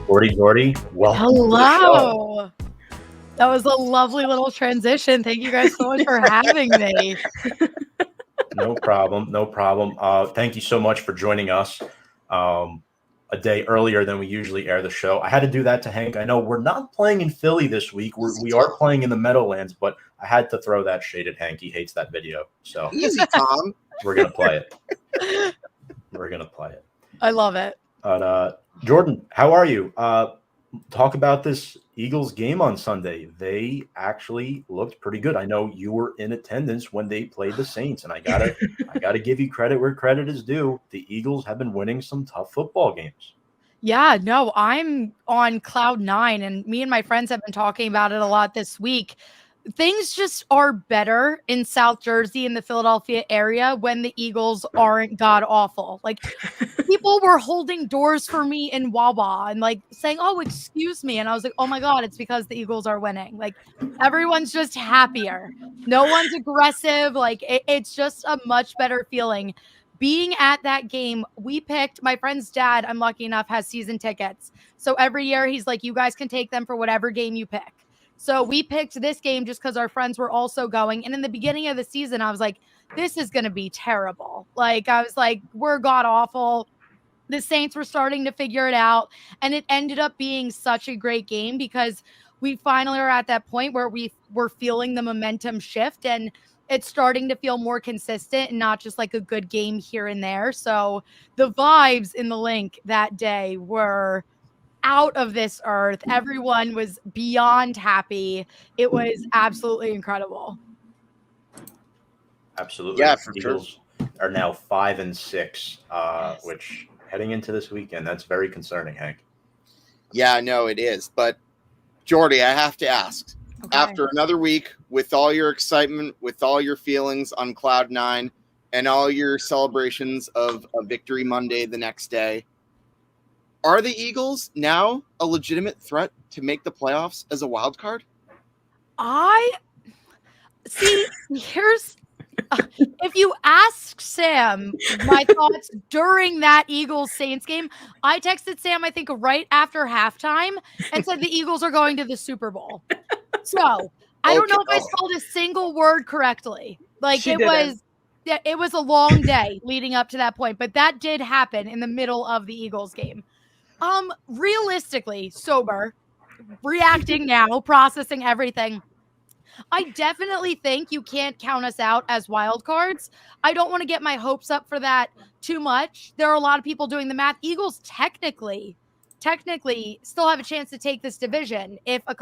Sporty Jordy, welcome to the show. Hello. That was a lovely little transition. Thank you guys so much for having me. No problem. Thank you so much for joining us a day earlier than we usually air the show. I had to do that to Hank. I know we're not playing in Philly this week. We are playing in the Meadowlands, but I had to throw that shade at Hank. He hates that video. So easy, Tom. We're going to play it. I love it. But Jordan, how are you? Talk about this Eagles game on Sunday. They actually looked pretty good. I know you were in attendance when they played the Saints, and I gotta give you credit where credit is due. The Eagles have been winning some tough football games. Yeah, no, I'm on cloud nine, and me and my friends have been talking about it a lot this week. Things just are better in South Jersey and the Philadelphia area when the Eagles aren't god awful. Like, people were holding doors for me in Wawa and like saying, "Oh, excuse me," and I was like, "Oh my god, it's because the Eagles are winning." Like, everyone's just happier. No one's aggressive. Like, it's just a much better feeling. Being at that game, we picked my friend's dad. I'm lucky enough has season tickets, so every year he's like, "You guys can take them for whatever game you pick." So we picked this game just because our friends were also going. And in the beginning of the season, I was like, this is going to be terrible. Like, I was like, we're god awful. The Saints were starting to figure it out. And it ended up being such a great game because we finally are at that point where we were feeling the momentum shift and it's starting to feel more consistent and not just like a good game here and there. So the vibes in the link that day were out of this earth. Everyone was beyond happy. It was absolutely incredible. Absolutely. Yeah, for Eagles are now 5-6, yes. Which heading into this weekend, that's very concerning, Hank. Yeah, I know it is. But Jordy, I have to ask, after another week with all your excitement, with all your feelings on cloud nine and all your celebrations of a victory Monday the next day, are the Eagles now a legitimate threat to make the playoffs as a wild card? Here's if you ask Sam my thoughts during that Eagles Saints game, I texted Sam, I think right after halftime, and said the Eagles are going to the Super Bowl. So I don't know if I spelled a single word correctly. Like, it was a long day leading up to that point, but that did happen in the middle of the Eagles game. Realistically, sober, reacting now, processing everything, I definitely think you can't count us out as wild cards. I don't want to get my hopes up for that too much. There are a lot of people doing the math. Eagles technically still have a chance to take this division if a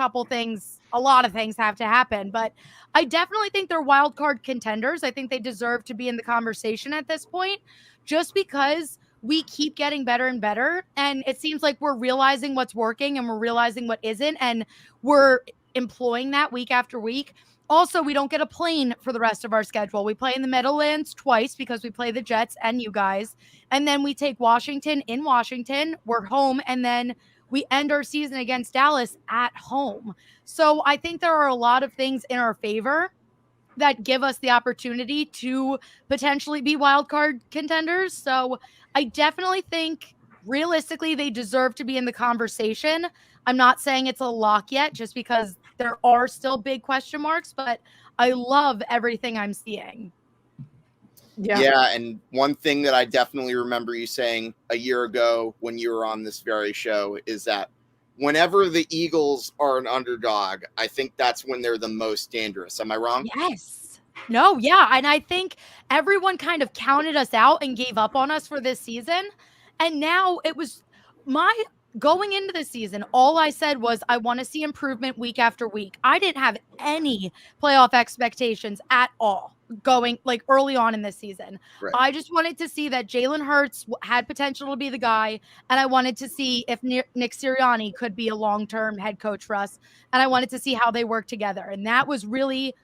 lot of things have to happen. But I definitely think they're wild card contenders. I think they deserve to be in the conversation at this point, just because we keep getting better and better. And it seems like we're realizing what's working and we're realizing what isn't. And we're employing that week after week. Also, we don't get a plane for the rest of our schedule. We play in the Meadowlands twice because we play the Jets and you guys. And then we take Washington in Washington. We're home. And then we end our season against Dallas at home. So I think there are a lot of things in our favor that give us the opportunity to potentially be wild card contenders. So I definitely think realistically they deserve to be in the conversation. I'm not saying it's a lock yet just because there are still big question marks, but I love everything I'm seeing. Yeah, and one thing that I definitely remember you saying a year ago when you were on this very show is that whenever the Eagles are an underdog, I think that's when they're the most dangerous. Am I wrong? Yes. No, yeah. And I think everyone kind of counted us out and gave up on us for this season. And now it was going into the season, all I said was I want to see improvement week after week. I didn't have any playoff expectations at all going like early on in this season. Right. I just wanted to see that Jalen Hurts had potential to be the guy. And I wanted to see if Nick Sirianni could be a long-term head coach for us. And I wanted to see how they work together. And that was really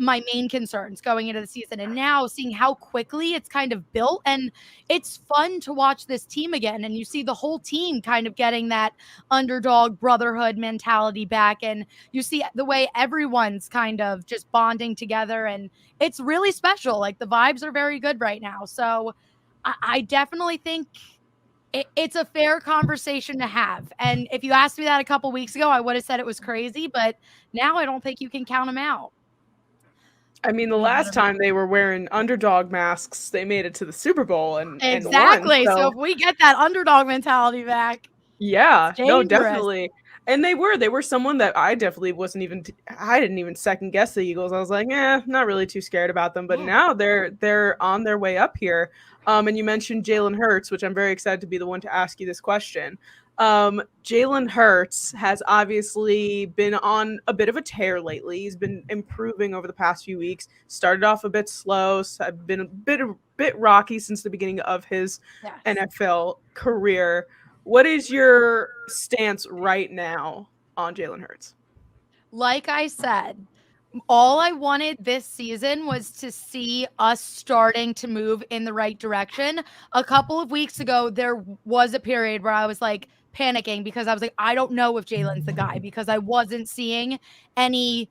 my main concerns going into the season. And now seeing how quickly it's kind of built, and it's fun to watch this team again. And you see the whole team kind of getting that underdog brotherhood mentality back. And you see the way everyone's kind of just bonding together. And it's really special. Like, the vibes are very good right now. So I definitely think it's a fair conversation to have. And if you asked me that a couple weeks ago, I would have said it was crazy, but now I don't think you can count them out. I mean, the last time they were wearing underdog masks, they made it to the Super Bowl and exactly. won, so if we get that underdog mentality back, yeah, no, definitely. And they were someone that I definitely I didn't even second guess the Eagles. I was like, not really too scared about them. But now they're on their way up here. And you mentioned Jalen Hurts, which I'm very excited to be the one to ask you this question. Jalen Hurts has obviously been on a bit of a tear lately. He's been improving over the past few weeks. Started off a bit slow, so been a bit rocky since the beginning of his NFL career. What is your stance right now on Jalen Hurts? Like I said, all I wanted this season was to see us starting to move in the right direction. A couple of weeks ago, there was a period where I was like panicking because I was like, I don't know if Jalen's the guy, because I wasn't seeing any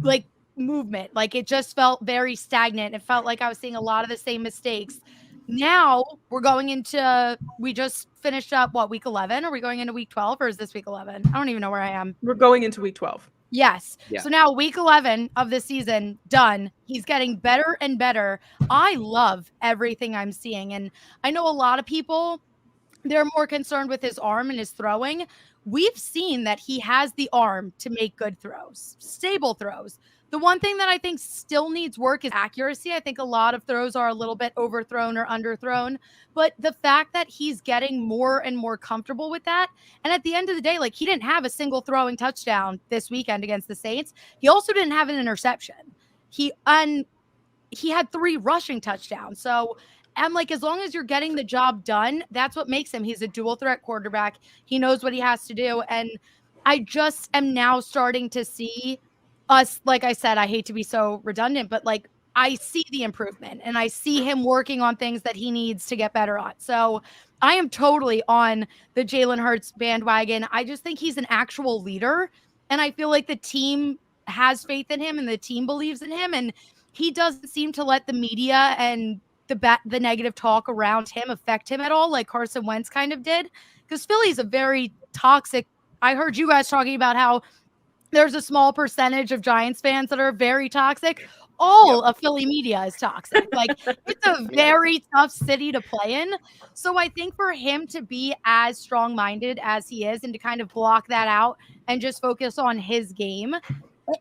like movement. Like it just felt very stagnant. It felt like I was seeing a lot of the same mistakes. Now we're going into, we just finished up week 11? Are we going into week 12 or is this week 11? I don't even know where I am. We're going into week 12. Yes. Yeah. So now week 11 of the season done. He's getting better and better. I love everything I'm seeing. And I know a lot of people, they're more concerned with his arm and his throwing. We've seen that he has the arm to make good throws, stable throws. The one thing that I think still needs work is accuracy. I think a lot of throws are a little bit overthrown or underthrown, but the fact that he's getting more and more comfortable with that. And at the end of the day, like he didn't have a single throwing touchdown this weekend against the Saints. He also didn't have an interception. He had 3 rushing touchdowns. So I'm like, as long as you're getting the job done, that's what makes him. He's a dual threat quarterback. He knows what he has to do. And I just am now starting to see us, like I said, I hate to be so redundant, but like I see the improvement and I see him working on things that he needs to get better on. So I am totally on the Jalen Hurts bandwagon. I just think he's an actual leader. And I feel like the team has faith in him and the team believes in him. And he doesn't seem to let the media and the negative talk around him affect him at all, like Carson Wentz kind of did. Because Philly's a very toxic. I heard you guys talking about how there's a small percentage of Giants fans that are very toxic. All of Philly media is toxic. Like it's a very tough city to play in. So I think for him to be as strong-minded as he is and to kind of block that out and just focus on his game,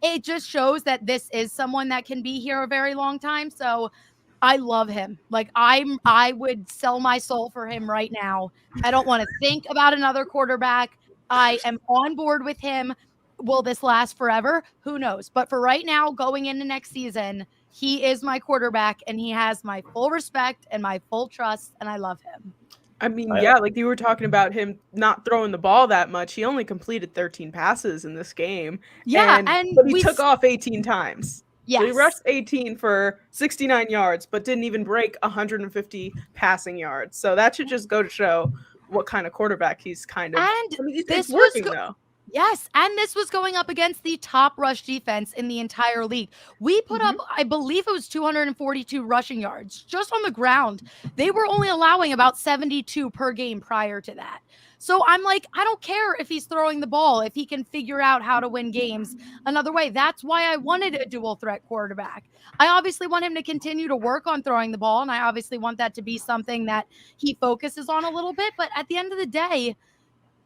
it just shows that this is someone that can be here a very long time. So I love him. Like I would sell my soul for him right now. I don't want to think about another quarterback. I am on board with him. Will this last forever? Who knows? But for right now, going into next season, he is my quarterback and he has my full respect and my full trust, and I love him. I mean, yeah, like you were talking about him not throwing the ball that much. He only completed 13 passes in this game. Yeah, but he took off 18 times. Yes. So he rushed 18 for 69 yards, but didn't even break 150 passing yards. So that should just go to show what kind of quarterback he's kind of. And I mean, it's working though. Yes, and this was going up against the top rush defense in the entire league. We put up, I believe it was 242 rushing yards just on the ground. They were only allowing about 72 per game prior to that. So I'm like, I don't care if he's throwing the ball, if he can figure out how to win games another way. That's why I wanted a dual threat quarterback. I obviously want him to continue to work on throwing the ball, and I obviously want that to be something that he focuses on a little bit. But at the end of the day,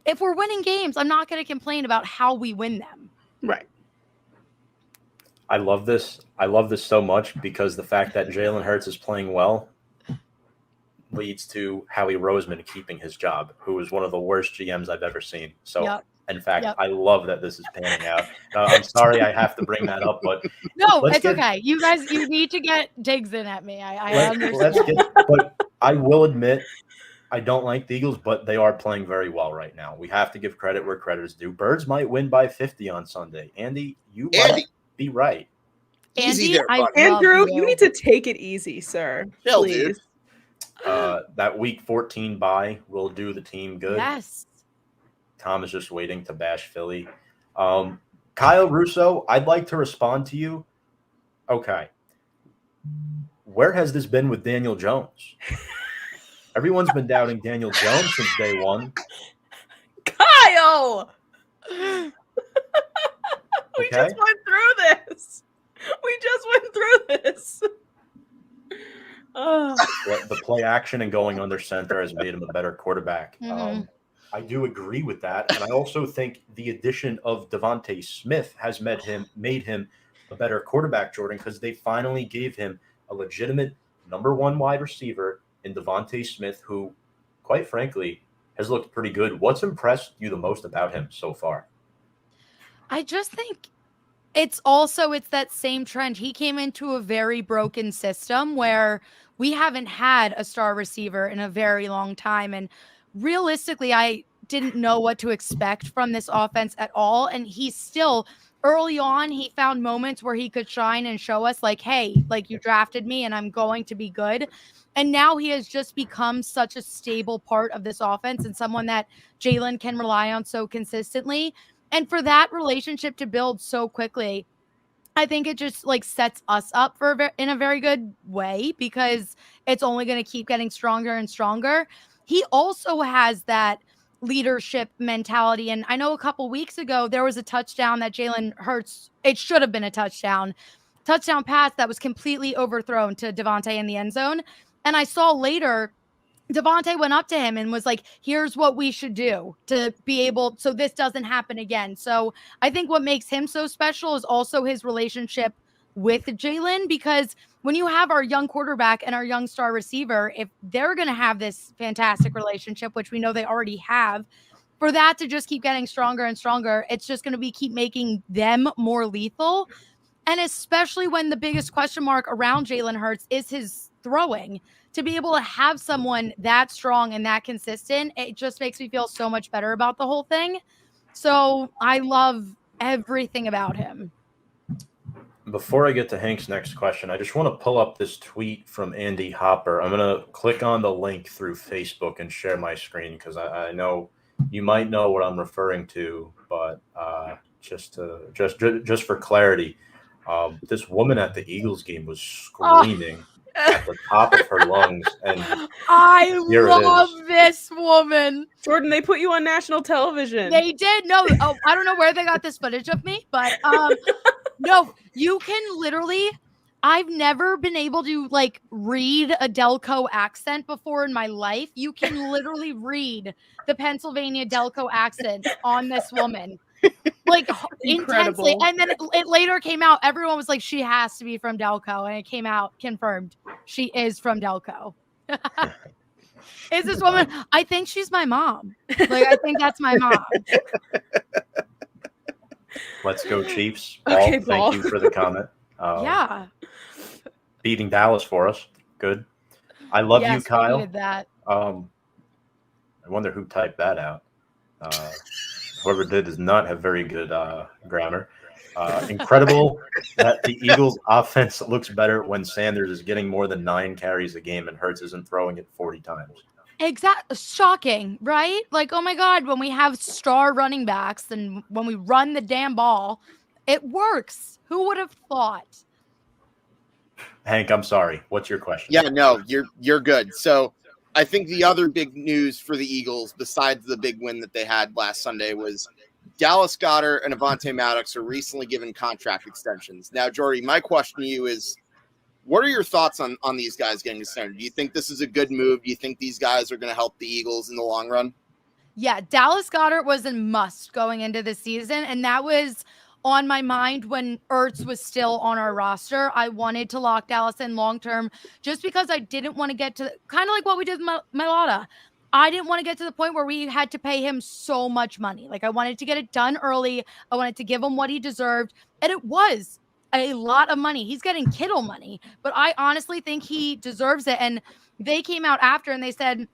if we're winning games, I'm not going to complain about how we win them. Right. I love this. I love this so much because the fact that Jalen Hurts is playing well leads to Howie Roseman keeping his job, who is one of the worst GMs I've ever seen. So, in fact, I love that this is panning out. I'm sorry I have to bring that up, but no, it's okay. You guys, you need to get digs in at me. I understand. But I will admit, I don't like the Eagles, but they are playing very well right now. We have to give credit where credit is due. Birds might win by 50 on Sunday. Andy, you might be right. Andy, Andrew, you need to take it easy, sir. Please. That week 14 bye will do the team good. Yes. Tom is just waiting to bash Philly. Kyle Russo, I'd like to respond to you. Okay. Where has this been with Daniel Jones? Everyone's been doubting Daniel Jones since day one. Kyle! We Okay. just went through this. The play action and going under center has made him a better quarterback. I do agree with that. And I also think the addition of Devontae Smith has made him a better quarterback, Jordan, because they finally gave him a legitimate number one wide receiver in Devontae Smith, who, quite frankly, has looked pretty good. What's impressed you the most about him so far? I just think it's that same trend. He came into a very broken system where we haven't had a star receiver in a very long time. And realistically, I didn't know what to expect from this offense at all. And he's still early on, he found moments where he could shine and show us like, hey, like you drafted me and I'm going to be good. And now he has just become such a stable part of this offense and someone that Jalen can rely on so consistently. And for that relationship to build so quickly, I think it just like sets us up in a very good way because it's only going to keep getting stronger and stronger. He also has that leadership mentality. And I know a couple weeks ago, there was a touchdown that Jalen Hurts, it should have been a touchdown pass that was completely overthrown to Devontae in the end zone. And I saw later Devontae went up to him and was like, here's what we should do to be able, so this doesn't happen again. So I think what makes him so special is also his relationship with Jalen, because when you have our young quarterback and our young star receiver, if they're going to have this fantastic relationship, which we know they already have, for that to just keep getting stronger and stronger, it's just going to keep making them more lethal. And especially when the biggest question mark around Jalen Hurts is his throwing. To be able to have someone that strong and that consistent, it just makes me feel so much better about the whole thing. So I love everything about him. Before I get to Hank's next question, I just want to pull up this tweet from Andy Hopper. I'm going to click on the link through Facebook and share my screen because I know you might know what I'm referring to, but just for clarity, this woman at the Eagles game was screaming at the top of her lungs, and I love this woman. Jordan, they put you on national television. They did. No, I don't know where they got this footage of me, but no, you can literally. I've never been able to like read a Delco accent before in my life. You can literally read the Pennsylvania Delco accent on this woman. Like intensely. And then it later came out, everyone was like, she has to be from Delco, and it came out confirmed she is from Delco. Is this woman? I think she's my mom. Like I think that's my mom. Let's go Chiefs. Paul, Okay, Paul. Thank you for the comment. Yeah, beating Dallas for us. Good. I love you, Kyle. We did that. I wonder who typed that out. Whoever did does not have very good grammar. Incredible that the Eagles' offense looks better when Sanders is getting more than 9 carries a game and Hurts isn't throwing it 40 times. Exactly. Shocking, right? Like, oh my God, when we have star running backs and when we run the damn ball, it works. Who would have thought? Hank, I'm sorry. What's your question? Yeah, no, you're good. So I think the other big news for the Eagles, besides the big win that they had last Sunday, was Dallas Goddard and Avonte Maddox are recently given contract extensions. Now, Jordy, my question to you is, what are your thoughts on these guys getting extended? Do you think this is a good move? Do you think these guys are going to help the Eagles in the long run? Yeah, Dallas Goddard was a must going into the season, and that was on my mind when Ertz was still on our roster. I wanted to lock Dallas in long-term just because I didn't want to get to kind of like what we did with Mailata. I didn't want to get to the point where we had to pay him so much money. Like I wanted to get it done early. I wanted to give him what he deserved. And it was a lot of money. He's getting Kittle money, but I honestly think he deserves it. And they came out after and they said,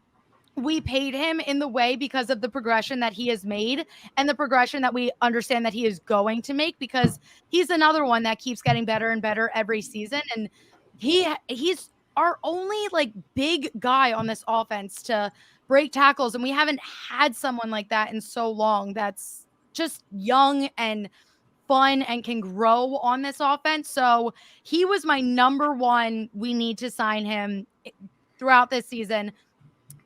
we paid him in the way because of the progression that he has made and the progression that we understand that he is going to make, because he's another one that keeps getting better and better every season. And he's our only like big guy on this offense to break tackles. And we haven't had someone like that in so long that's just young and fun and can grow on this offense. So he was my number one. We need to sign him throughout this season.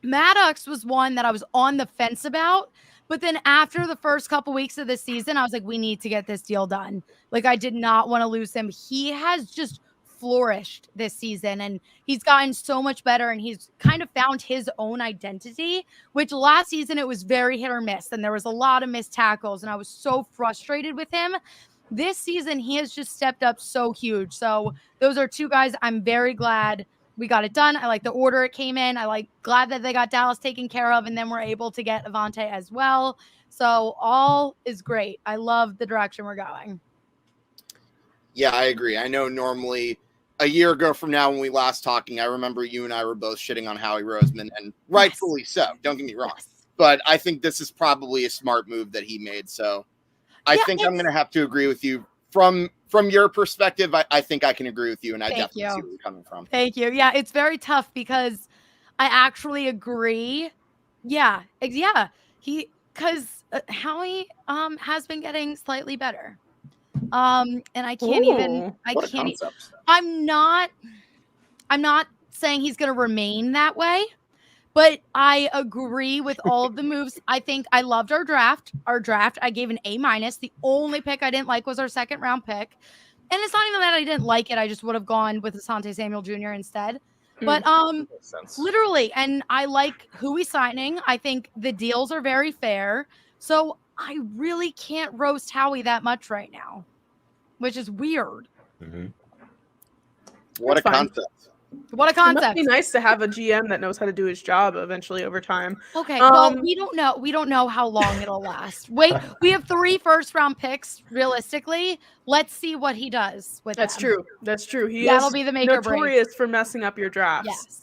Maddox was one that I was on the fence about. But then after the first couple weeks of the season, I was like, we need to get this deal done. Like, I did not want to lose him. He has just flourished this season, and he's gotten so much better, and he's kind of found his own identity, which last season it was very hit or miss, and there was a lot of missed tackles, and I was so frustrated with him. This season, he has just stepped up so huge. So those are two guys I'm very glad we got it done. I like the order it came in. Glad that they got Dallas taken care of, and then we're able to get Avonte as well. So all is great. I love the direction we're going. Yeah, I agree. I know normally a year ago from now when we last talking, I remember you and I were both shitting on Howie Roseman, and rightfully so. Don't get me wrong. Yes. But I think this is probably a smart move that he made. So I think I'm going to have to agree with you. From your perspective, I think I can agree with you, and I definitely see where you're coming from. Thank you. Yeah, it's very tough because I actually agree. Yeah. Because Howie has been getting slightly better. And I can't I'm not saying he's going to remain that way, but I agree with all of the moves. I think I loved our draft. I gave an A-. The only pick I didn't like was our second round pick. And it's not even that I didn't like it. I just would have gone with Asante Samuel Jr. instead. But literally, and I like who he's signing. I think the deals are very fair. So I really can't roast Howie that much right now, which is weird. Mm-hmm. What a concept. What a concept. It must be nice to have a GM that knows how to do his job eventually over time. Okay, well, we don't know how long it'll last. Wait, we have 3 first-round picks, realistically. Let's see what he does with That's them. true. That'll be the make or break. Notorious for messing up your drafts. Yes.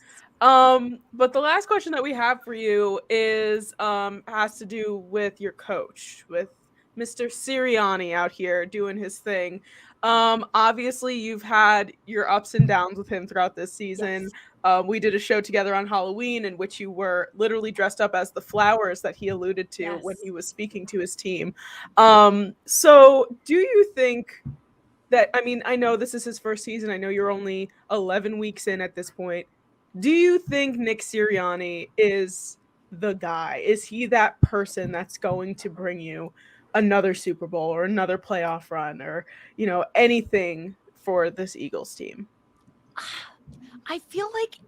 But the last question that we have for you is has to do with your coach, with Mr. Sirianni out here doing his thing. Obviously you've had your ups and downs with him throughout this season. Yes. We did a show together on Halloween in which you were literally dressed up as the flowers that he alluded to when he was speaking to his team. So do you think that, I mean, I know this is his first season. I know you're only 11 weeks in at this point. Do you think Nick Sirianni is the guy? Is he that person that's going to bring you another Super Bowl or another playoff run or, anything for this Eagles team? I feel like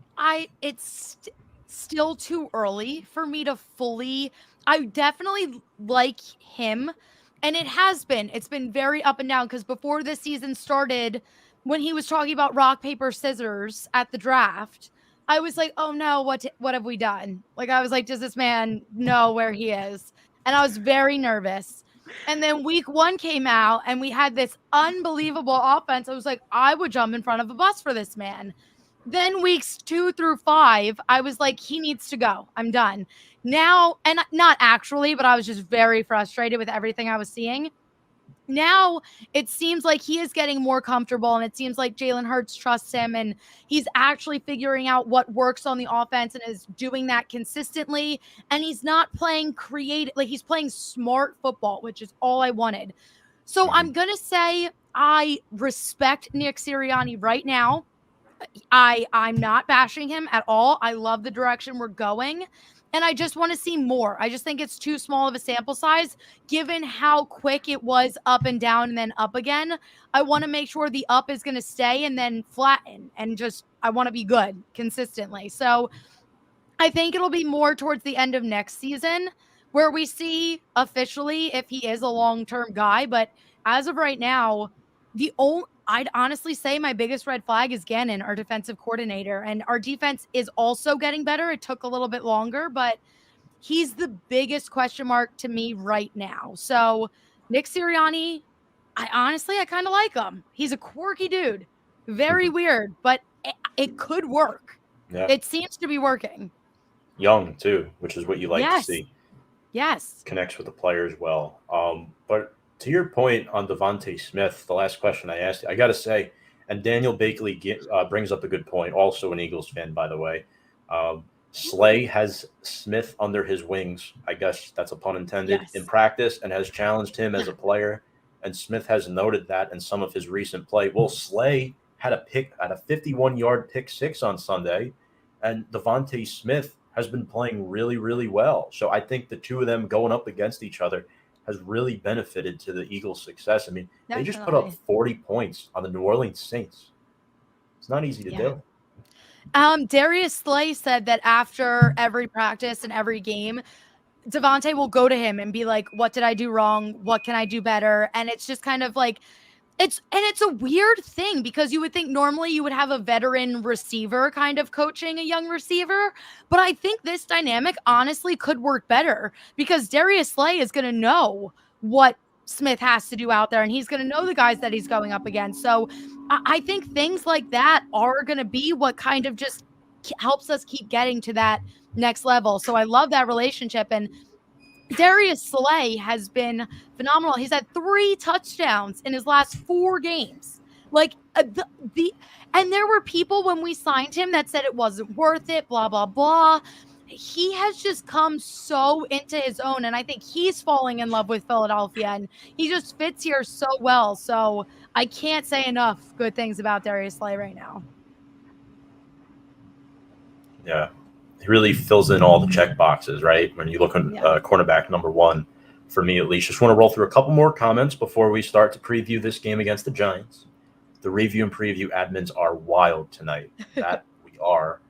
it's still too early for me to fully. I definitely like him, and it's been very up and down, because before this season started, when he was talking about rock, paper, scissors at the draft, I was like, oh no, what have we done? Like, I was like, does this man know where he is? And I was very nervous. And then week 1 came out and we had this unbelievable offense. I was like, I would jump in front of a bus for this man. Then weeks 2 through 5, I was like, he needs to go. I'm done. Now, and not actually, but I was just very frustrated with everything I was seeing. Now it seems like he is getting more comfortable, and it seems like Jalen Hurts trusts him, and he's actually figuring out what works on the offense and is doing that consistently. And he's not playing creative, like he's playing smart football, which is all I wanted. So I'm going to say I respect Nick Sirianni right now. I'm not bashing him at all. I love the direction we're going. And I just want to see more. I just think it's too small of a sample size, given how quick it was up and down and then up again. I want to make sure the up is going to stay and then flatten, and I want to be good consistently. So I think it'll be more towards the end of next season where we see officially if he is a long-term guy. But as of right now, I'd honestly say my biggest red flag is Gannon, our defensive coordinator, and our defense is also getting better. It took a little bit longer, but he's the biggest question mark to me right now. So Nick Sirianni, I kind of like him. He's a quirky dude, very weird, but it could work. Yeah. It seems to be working. Young too, which is what you like to see. Yes. Connects with the players well. But to your point on Devontae Smith, the last question I asked you, I got to say, and Daniel Bakley brings up a good point, also an Eagles fan, by the way. Slay has Smith under his wings, I guess that's a pun intended, in practice, and has challenged him as a player. And Smith has noted that in some of his recent play. Well, Slay had a 51-yard pick 6 on Sunday, and Devontae Smith has been playing really, really well. So I think the two of them going up against each other has really benefited to the Eagles' success. I mean, they just put up 40 points on the New Orleans Saints. It's not easy to do. Darius Slay said that after every practice and every game, Devontae will go to him and be like, what did I do wrong? What can I do better? And it's just kind of like, it's a weird thing because you would think normally you would have a veteran receiver kind of coaching a young receiver. But I think this dynamic honestly could work better because Darius Slay is going to know what Smith has to do out there and he's going to know the guys that he's going up against. So I think things like that are going to be what kind of just helps us keep getting to that next level. So I love that relationship. And Darius Slay has been phenomenal. He's had 3 touchdowns in his last 4 games. Like and there were people when we signed him that said it wasn't worth it, blah, blah, blah. He has just come so into his own. And I think he's falling in love with Philadelphia and he just fits here so well. So I can't say enough good things about Darius Slay right now. Yeah. He really fills in all the check boxes, right? When you look on cornerback number 1, for me at least. Just want to roll through a couple more comments before we start to preview this game against the Giants. The review and preview admins are wild tonight. That we are.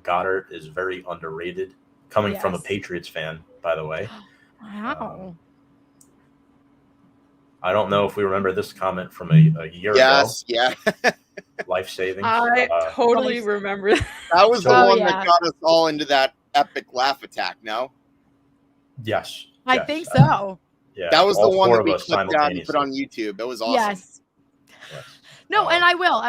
Goddard is very underrated, coming from a Patriots fan, by the way. Wow. I don't know if we remember this comment from a year ago. Yes, yeah. Life savings. I totally remember that. That was the one that got us all into that epic laugh attack, no? Yes. I think so. Yeah. That was the one that we clipped down and put on YouTube. It was awesome. Yes. No, and I will.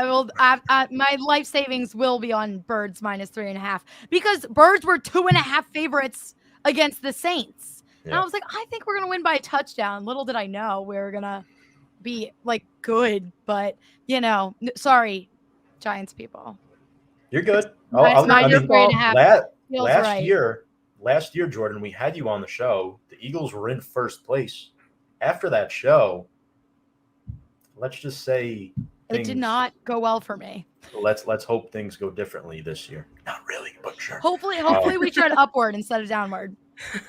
My life savings will be on Birds -3.5 because Birds were 2.5 favorites against the Saints. Yeah. And I was like, I think we're going to win by a touchdown. Little did I know we were going to be like good, but sorry, Giants people. You're good. Last year, Jordan, we had you on the show. The Eagles were in first place. After that show, let's just say it did not go well for me. Let's hope things go differently this year. Not really, but sure. Hopefully we tread upward instead of downward.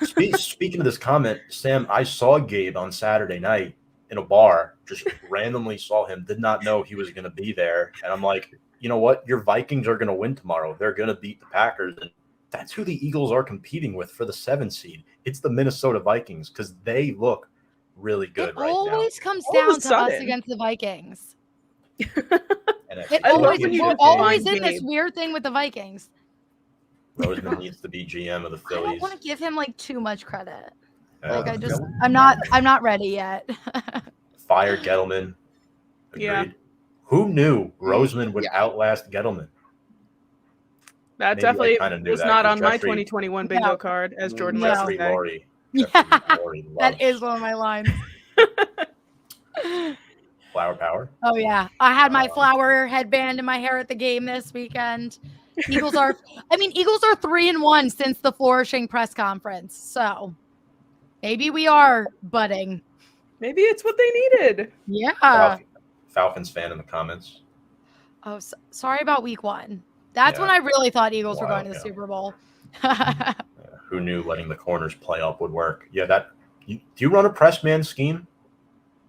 Speaking of this comment, Sam, I saw Gabe on Saturday night in a bar, just randomly saw him, did not know he was going to be there. And I'm like, you know what? Your Vikings are going to win tomorrow. They're going to beat the Packers. And that's who the Eagles are competing with for the 7 seed. It's the Minnesota Vikings because they look really good right now. It always comes down to us against the Vikings. We're always in this weird thing with the Vikings. Roseman needs to be GM of the Phillies. I don't want to give him too much credit. I'm not ready yet. Fire Gettleman. Agreed. Yeah. Who knew Roseman would outlast Gettleman? That definitely was not on my 2021 bingo card, as Jordan likes to say. Laurie. That is one of my lines. Flower power. Oh yeah, I had my flower headband in my hair at the game this weekend. Eagles are 3-1 since the flourishing press conference. So maybe we are budding. Maybe it's what they needed. Yeah. Falcons fan in the comments. Oh, sorry about week 1. That's when I really thought Eagles were going to the Super Bowl. Who knew letting the corners play up would work? Yeah, do you run a press man scheme?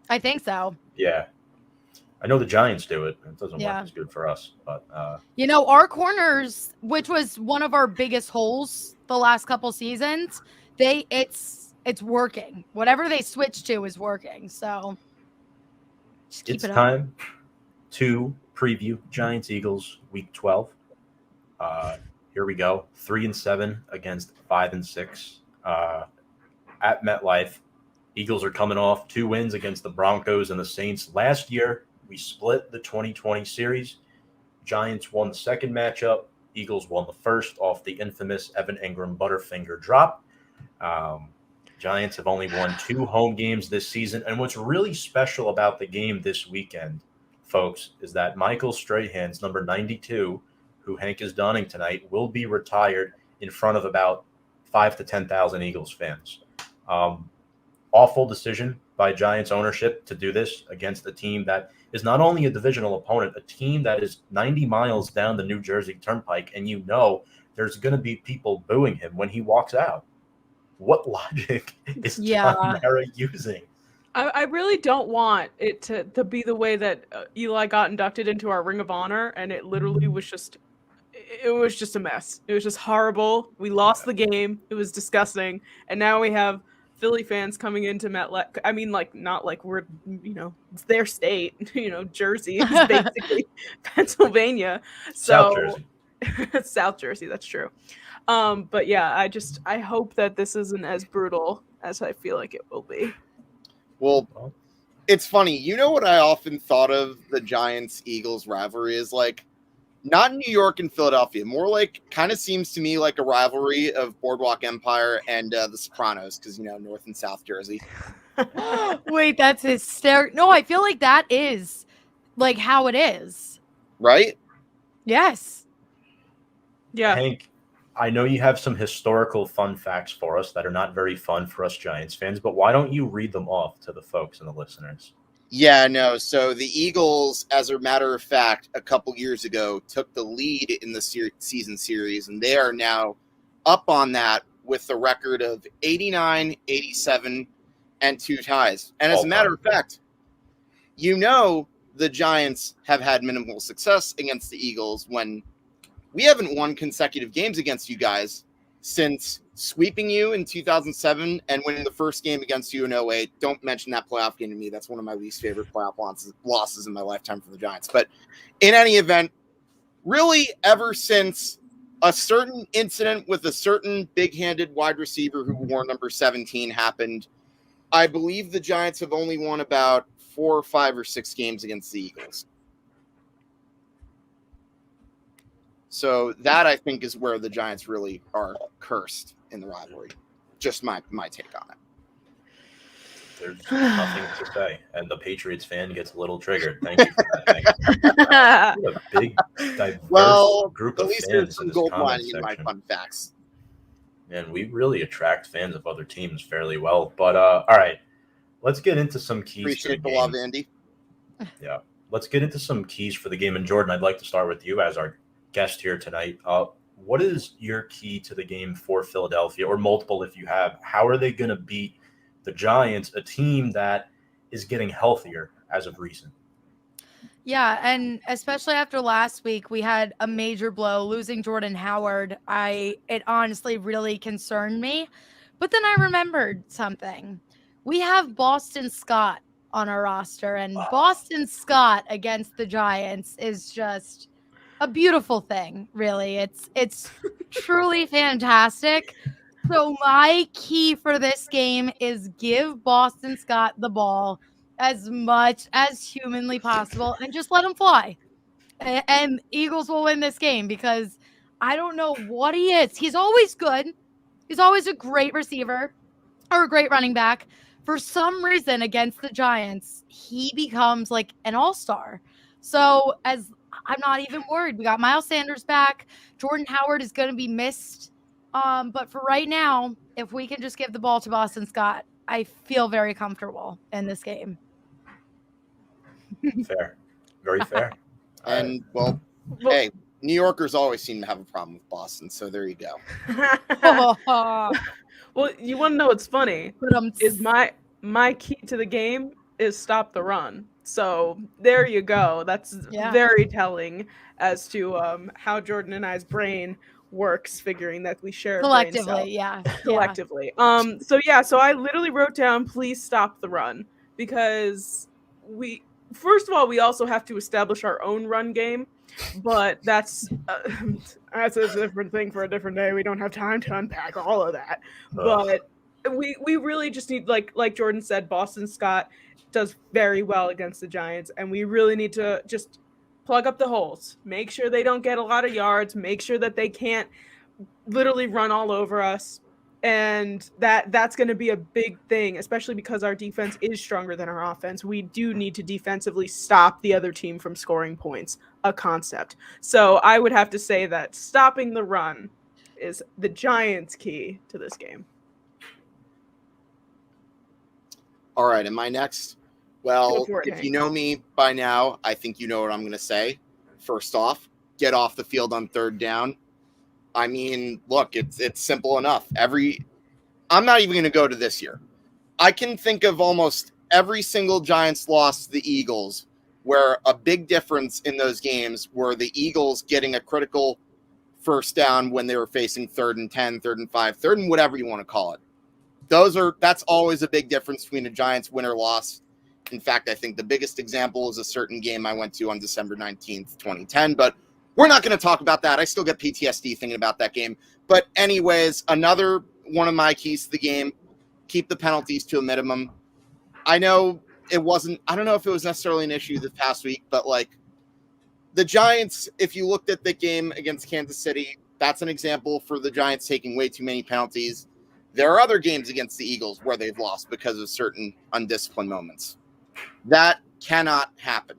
I think so. Yeah. I know the Giants do it. It doesn't work as good for us. But our corners, which was one of our biggest holes the last couple seasons, it's working. Whatever they switch to is working. So just keep it up. It's time to preview Giants Eagles week 12. Here we go. 3-7 against 5-6 at MetLife. Eagles are coming off 2 wins against the Broncos and the Saints. Last year, we split the 2020 series. Giants won the second matchup. Eagles won the first off the infamous Evan Ingram Butterfinger drop. Giants have only won 2 home games this season. And what's really special about the game this weekend, folks, is that Michael Strahan's number 92, who Hank is donning tonight, will be retired in front of about 5,000 to 10,000 Eagles fans. Awful decision by Giants ownership to do this against a team that is not only a divisional opponent, a team that is 90 miles down the New Jersey Turnpike, and there's going to be people booing him when he walks out. What logic is John Mara using? I really don't want it to be the way that Eli got inducted into our Ring of Honor, and it literally was just a mess. It was just horrible. We lost the game. It was disgusting. And now we have Philly fans coming into MetLife. I mean, like, not like we're, it's their state, Jersey is basically Pennsylvania. South Jersey. South Jersey, that's true. But yeah, I hope that this isn't as brutal as I feel like it will be. Well, it's funny. You know what I often thought of the Giants-Eagles rivalry is like? Not New York and Philadelphia. More like, kind of seems to me like a rivalry of Boardwalk Empire and The Sopranos, because, North and South Jersey. Wait, that's hysterical. No, I feel like that is like how it is. Right? Yes. Yeah. Hank, I know you have some historical fun facts for us that are not very fun for us Giants fans, but why don't you read them off to the folks and the listeners? Yeah, no. So the Eagles, as a matter of fact, a couple years ago, took the lead in the season series, and they are now up on that with the record of 89, 87, and 2 ties. And as a matter of fact, the Giants have had minimal success against the Eagles when we haven't won consecutive games against you guys since sweeping you in 2007 and winning the first game against you in 08. Don't mention that playoff game to me. That's one of my least favorite playoff losses in my lifetime for the Giants. But in any event, really ever since a certain incident with a certain big-handed wide receiver who wore number 17 happened, I believe the Giants have only won about 4 or 5 or 6 games against the Eagles. So that, I think, is where the Giants really are cursed in the rivalry. Just my take on it. There's nothing to say. And the Patriots fan gets a little triggered. Thank you for that. What a big, diverse group of fans in this comment section. In my fun facts. And we really attract fans of other teams fairly well. But, all right, let's get into some keys. Appreciate the love, Andy. Yeah. Let's get into some keys for the game. And, Jordan, I'd like to start with you as our guest here tonight. What is your key to the game for Philadelphia, or multiple if you have? How are they going to beat the Giants, a team that is getting healthier as of recent? Yeah, and especially after last week, we had a major blow, losing Jordan Howard. It honestly really concerned me. But then I remembered something. We have Boston Scott on our roster, and Boston Scott against the Giants is just a beautiful thing, really. It's truly fantastic. So my key for this game is give Boston Scott the ball as much as humanly possible and just let him fly. And Eagles will win this game because I don't know what he is. He's always good. He's always a great receiver or a great running back. For some reason against the Giants, he becomes like an all-star. So I'm not even worried. We got Miles Sanders back. Jordan Howard is going to be missed. But for right now, if we can just give the ball to Boston Scott, I feel very comfortable in this game. Fair. Very fair. And, well, hey, New Yorkers always seem to have a problem with Boston, so there you go. Well, you want to know what's funny? Is my key to the game is stop the run. So there you go. That's very telling as to how Jordan and I's brain works, figuring that we share collectively. Collectively. So I literally wrote down, please stop the run, because first of all, we also have to establish our own run game, but that's a different thing for a different day. We don't have time to unpack all of that. But we really just need, like Jordan said, Boston Scott does very well against the Giants, and we really need to just plug up the holes, make sure they don't get a lot of yards, make sure that they can't literally run all over us. And that's going to be a big thing, especially because our defense is stronger than our offense. We do need to defensively stop the other team from scoring points, a concept. So I would have to say that stopping the run is the Giants' key to this game. All right, am I next? Well, if you know me by now, I think you know what I'm going to say. First off, get off the field on third down. I mean, look, it's simple enough. I'm not even going to go to this year. I can think of almost every single Giants loss to the Eagles where a big difference in those games were the Eagles getting a critical first down when they were facing 3rd and 10, 3rd and 5, 3rd and whatever you want to call it. That's always a big difference between a Giants win or loss. In fact, I think the biggest example is a certain game I went to on December 19th, 2010, but we're not going to talk about that. I still get PTSD thinking about that game. But anyways, another one of my keys to the game, keep the penalties to a minimum. I know I don't know if it was necessarily an issue this past week, but like the Giants, if you looked at the game against Kansas City, that's an example for the Giants taking way too many penalties. There are other games against the Eagles where they've lost because of certain undisciplined moments. That cannot happen.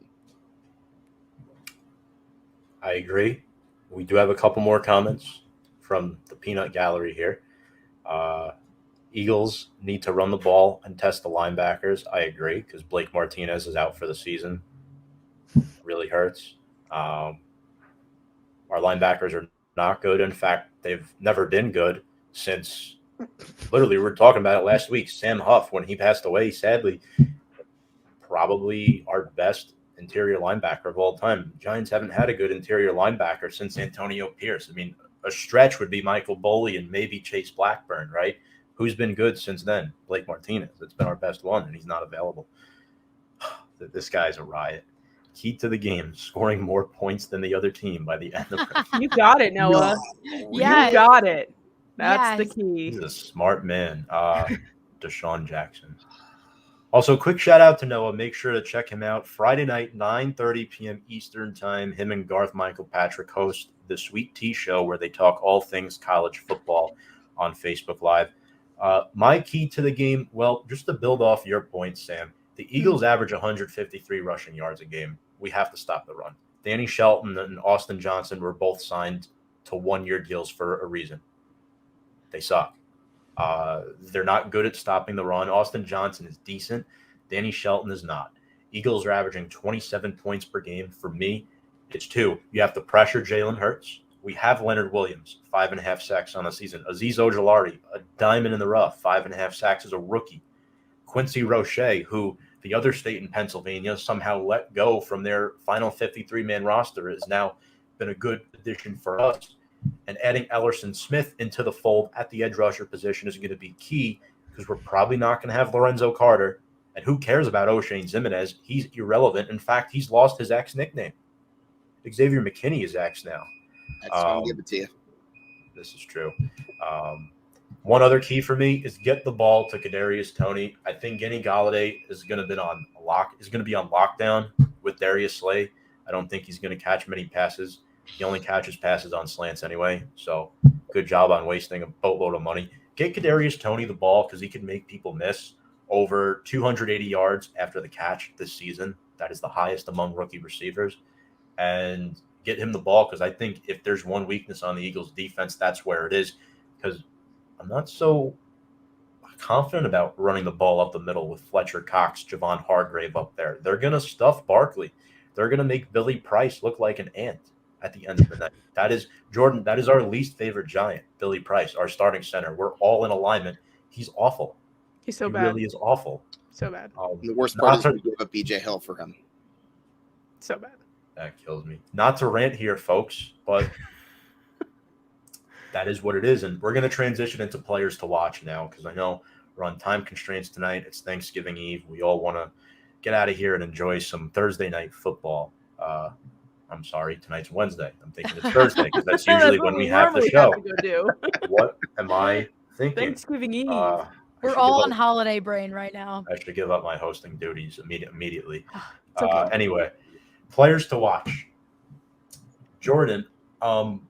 I agree. We do have a couple more comments from the peanut gallery here. Eagles need to run the ball and test the linebackers. I agree, because Blake Martinez is out for the season. Really hurts. Our linebackers are not good. In fact, they've never been good since literally we were talking about it last week. Sam Huff, when he passed away, sadly, probably our best interior linebacker of all time. Giants haven't had a good interior linebacker since Antonio Pierce. I mean, a stretch would be Michael Boley and maybe Chase Blackburn, right? Who's been good since then? Blake Martinez. It's been our best one, and he's not available. This guy's a riot. Key to the game, scoring more points than the other team by the end of it. You got it, Noah. Yes. You got it. That's Yes. the key. He's a smart man. Deshaun Jackson. Also, quick shout out to Noah. Make sure to check him out Friday night, 9:30 p.m. Eastern time. Him and Garth Michael Patrick host the Sweet Tea Show, where they talk all things college football on Facebook Live. My key to the game, well, just to build off your point, Sam, the Eagles average 153 rushing yards a game. We have to stop the run. Danny Shelton and Austin Johnson were both signed to one-year deals for a reason. They suck. They're not good at stopping the run. Austin Johnson is decent. Danny Shelton is not. Eagles are averaging 27 points per game. For me, it's 2. You have to pressure Jalen Hurts. We have Leonard Williams, 5.5 sacks on the season. Azeez Ojulari, a diamond in the rough, 5.5 sacks as a rookie. Quincy Roche, who the other state in Pennsylvania somehow let go from their final 53-man roster, has now been a good addition for us. And adding Ellerson Smith into the fold at the edge rusher position is going to be key, because we're probably not going to have Lorenzo Carter. And who cares about O'Shane Ximenez? He's irrelevant. In fact, he's lost his ex nickname. Xavier McKinney is ex now. That's going to give it to you. This is true. One other key for me is get the ball to Kadarius Toney. I think Kenny Golladay is going to be on lockdown with Darius Slay. I don't think he's going to catch many passes. He only catches passes on slants anyway. So good job on wasting a boatload of money. Get Kadarius Toney the ball, because he can make people miss. Over 280 yards after the catch this season. That is the highest among rookie receivers. And get him the ball, because I think if there's one weakness on the Eagles defense, that's where it is. Because I'm not so confident about running the ball up the middle with Fletcher Cox, Javon Hargrave up there. They're going to stuff Barkley. They're going to make Billy Price look like an ant at the end of the night. That is, Jordan, that is our least favorite Giant, Billy Price, our starting center. We're all in alignment. He's awful. He's so he bad. Really is awful. So bad. The worst part is we gave up BJ Hill for him. So bad. That kills me. Not to rant here, folks, but that is what it is. And we're going to transition into players to watch now, because I know we're on time constraints tonight. It's Thanksgiving Eve. We all want to get out of here and enjoy some Thursday night football. I'm sorry, tonight's Wednesday. I'm thinking it's Thursday, because that's usually when we have the show. What am I thinking? Thanksgiving Eve. We're all on holiday brain right now. I should give up my hosting duties immediately. It's okay. Anyway, players to watch. Jordan, can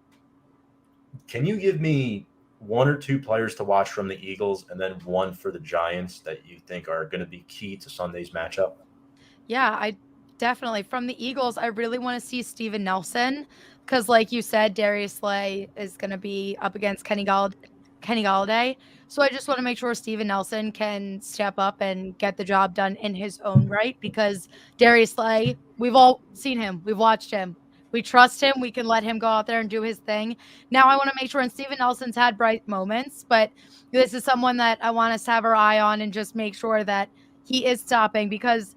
you give me 1 or 2 players to watch from the Eagles, and then 1 for the Giants that you think are going to be key to Sunday's matchup? Yeah, I definitely. From the Eagles, I really want to see Steven Nelson, because like you said, Darius Slay is going to be up against Kenny Golladay. So I just want to make sure Steven Nelson can step up and get the job done in his own right, because Darius Slay, we've all seen him. We've watched him. We trust him. We can let him go out there and do his thing. Now I want to make sure, and Steven Nelson's had bright moments, but this is someone that I want us to have our eye on and just make sure that he is stopping, because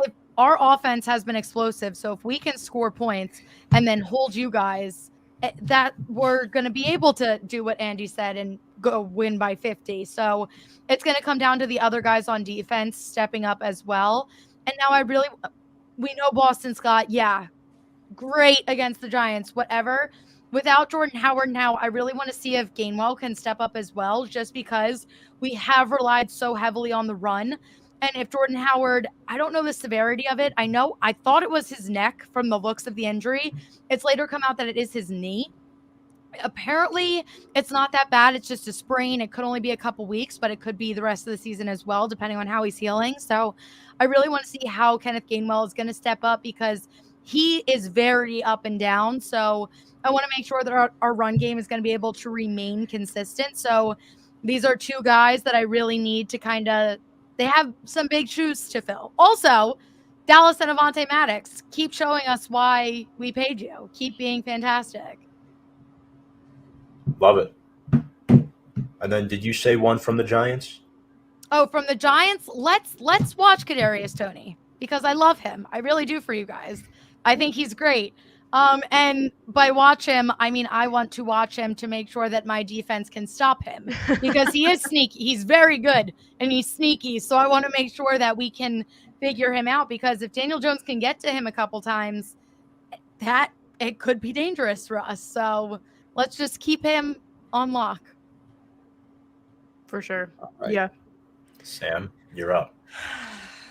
if our offense has been explosive, so if we can score points and then hold you guys, that we're going to be able to do what Andy said and go win by 50. So it's going to come down to the other guys on defense stepping up as well. And now we know Boston Scott, yeah, great against the Giants, whatever. Without Jordan Howard now, I really want to see if Gainwell can step up as well, just because we have relied so heavily on the run. And if Jordan Howard, I don't know the severity of it. I thought it was his neck from the looks of the injury. It's later come out that it is his knee. Apparently, it's not that bad. It's just a sprain. It could only be a couple weeks, but it could be the rest of the season as well, depending on how he's healing. So I really want to see how Kenneth Gainwell is going to step up, because he is very up and down. So I want to make sure that our run game is going to be able to remain consistent. So these are two guys that I really need to they have some big shoes to fill. Also, Dallas and Avonte Maddox, keep showing us why we paid you. Keep being fantastic. Love it. And then did you say one from the Giants? Oh, from the Giants, let's watch Kadarius Toney, because I love him. I really do, for you guys. I think he's great. And by watch him, I mean I want to watch him to make sure that my defense can stop him, because he is sneaky. He's very good and he's sneaky. So I want to make sure that we can figure him out, because if Daniel Jones can get to him a couple times, that it could be dangerous for us. So let's just keep him on lock. For sure. Right. Yeah. Sam, you're up.